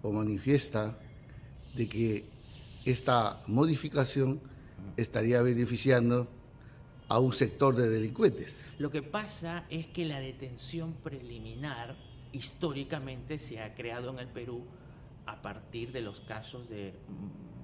o manifiesta de que esta modificación estaría beneficiando a un sector de delincuentes. Lo que pasa es que la detención preliminar históricamente se ha creado en el Perú a partir de los casos de,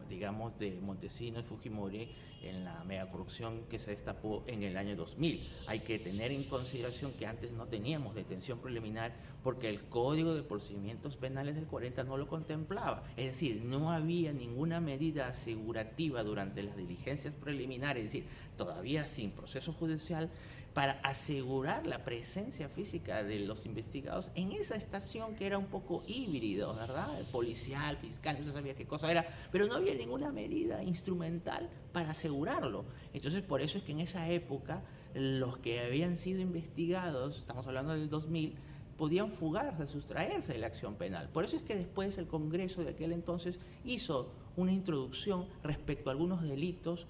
digamos, de Montesinos y Fujimori en la megacorrupción que se destapó en el año 2000. Hay que tener en consideración que antes no teníamos detención preliminar porque el Código de Procedimientos Penales del 40 no lo contemplaba. Es decir, no había ninguna medida asegurativa durante las diligencias preliminares, es decir, todavía sin proceso judicial, para asegurar la presencia física de los investigados en esa estación que era un poco híbrido, ¿verdad? Policial, fiscal, no se sabía qué cosa era, pero no había ninguna medida instrumental para asegurarlo. Entonces, por eso es que en esa época los que habían sido investigados, estamos hablando del 2000, podían fugarse, sustraerse de la acción penal. Por eso es que después el Congreso de aquel entonces hizo una introducción respecto a algunos delitos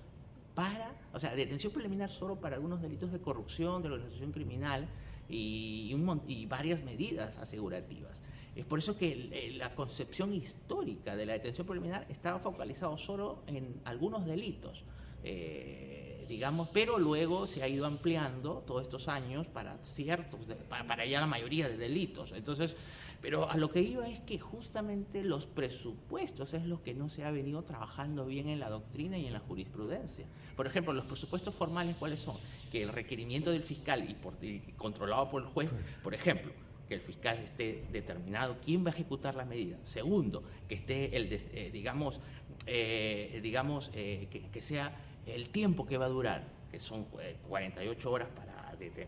o sea, detención preliminar solo para algunos delitos de corrupción, de organización criminal y varias medidas asegurativas. Es por eso que la concepción histórica de la detención preliminar estaba focalizado solo en algunos delitos, digamos, pero luego se ha ido ampliando todos estos años para para ya la mayoría de delitos. Entonces, pero a lo que iba es que justamente los presupuestos es lo que no se ha venido trabajando bien en la doctrina y en la jurisprudencia. Por ejemplo, los presupuestos formales, ¿cuáles son? Que el requerimiento del fiscal y controlado por el juez, por ejemplo, que el fiscal esté determinado quién va a ejecutar la medida. Segundo, que esté que sea el tiempo que va a durar, que son 48 horas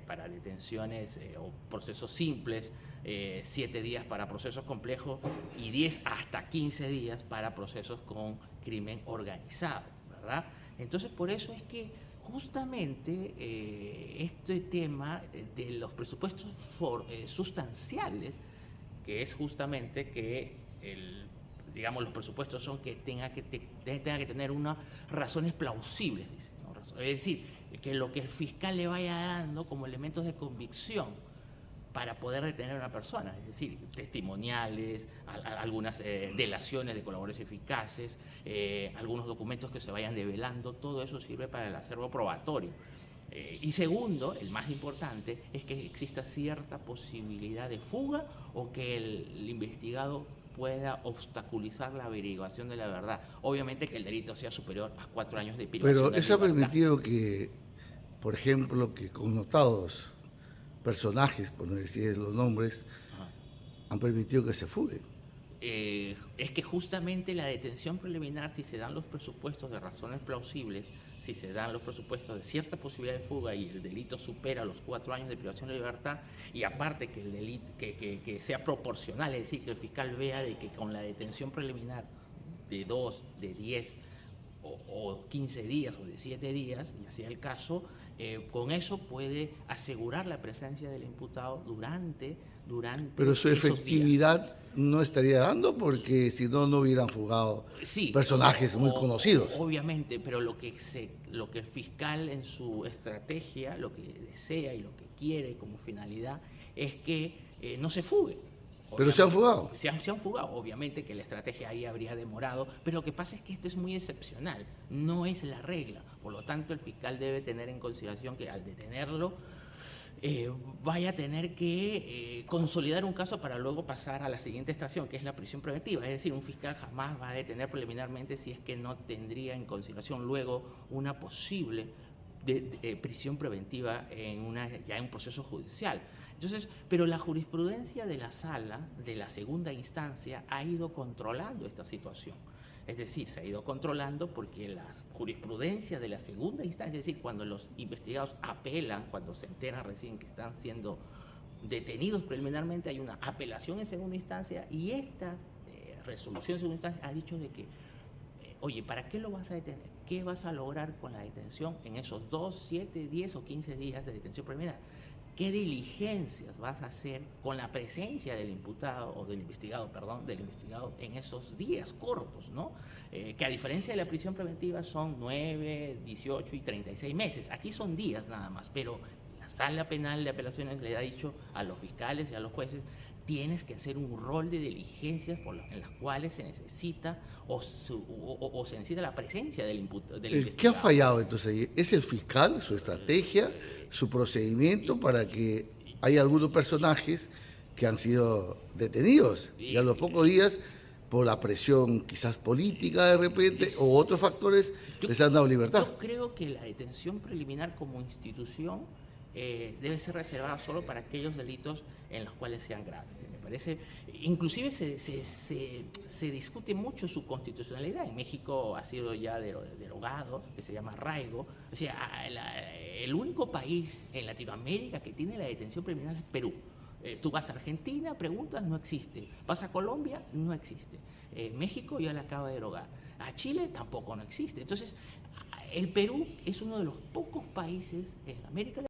para detenciones o procesos simples, 7 días para procesos complejos y 10 hasta 15 días para procesos con crimen organizado, ¿verdad? Entonces, por eso es que justamente este tema de los presupuestos sustanciales, que es justamente que digamos, los presupuestos son que tenga que tener unas razones plausibles, dice, ¿no? Es decir, que lo que el fiscal le vaya dando como elementos de convicción para poder detener a una persona, es decir, testimoniales, algunas delaciones de colaboradores eficaces, algunos documentos que se vayan develando, todo eso sirve para el acervo probatorio. Y segundo, el más importante, es que exista cierta posibilidad de fuga o que el investigado pueda obstaculizar la averiguación de la verdad. Obviamente que el delito sea superior a 4 años de privación. Pero eso ha permitido que, por ejemplo, que connotados personajes, por no decir los nombres, han permitido que se fuguen. Es que justamente la detención preliminar, si se dan los presupuestos de razones plausibles, si se dan los presupuestos de cierta posibilidad de fuga y el delito supera los 4 años de privación de libertad, y aparte que el delito que sea proporcional, es decir, que el fiscal vea de que con la detención preliminar de 2, de 10 o 15 días o de 7 días, y así el caso, con eso puede asegurar la presencia del imputado durante pero su esos efectividad días. No estaría dando porque si no, no hubieran fugado personajes muy conocidos. Obviamente, pero lo que el fiscal en su estrategia, lo que desea y lo que quiere como finalidad es que no se fugue. Pero se han fugado. Se han fugado. Obviamente que la estrategia ahí habría demorado, pero lo que pasa es que esto es muy excepcional, no es la regla. Por lo tanto, el fiscal debe tener en consideración que al detenerlo, vaya a tener que consolidar un caso para luego pasar a la siguiente estación, que es la prisión preventiva. Es decir, un fiscal jamás va a detener preliminarmente si es que no tendría en consideración luego una posible prisión preventiva ya en un proceso judicial. Entonces, pero la jurisprudencia de la sala, de la segunda instancia, ha ido controlando esta situación. Es decir, se ha ido controlando porque la jurisprudencia de la segunda instancia, es decir, cuando los investigados apelan, cuando se enteran recién que están siendo detenidos preliminarmente, hay una apelación en segunda instancia y esta resolución en segunda instancia ha dicho de que, oye, ¿para qué lo vas a detener? ¿Qué vas a lograr con la detención en esos 2, 7, 10 o 15 días de detención preliminar? ¿Qué diligencias vas a hacer con la presencia del imputado o del investigado en esos días cortos, ¿no? Que a diferencia de la prisión preventiva son 9, 18 y 36 meses. Aquí son días nada más, pero la Sala Penal de Apelaciones le ha dicho a los fiscales y a los jueces tienes que hacer un rol de diligencias en las cuales se necesita o se necesita la presencia del investigado. ¿Qué ha fallado entonces ahí? ¿Es el fiscal, su estrategia, su procedimiento para que hay algunos personajes que han sido detenidos y a los pocos días por la presión quizás política de repente o otros factores les han dado libertad? Yo creo que la detención preliminar como institución debe ser reservada solo para aquellos delitos en los cuales sean graves. Me parece, inclusive se discute mucho su constitucionalidad. En México ha sido ya derogado, que se llama arraigo. O sea, el único país en Latinoamérica que tiene la detención preliminar es Perú. Tú vas a Argentina, preguntas, no existe. Vas a Colombia, no existe. México ya la acaba de derogar. A Chile tampoco no existe. Entonces, el Perú es uno de los pocos países en América Latina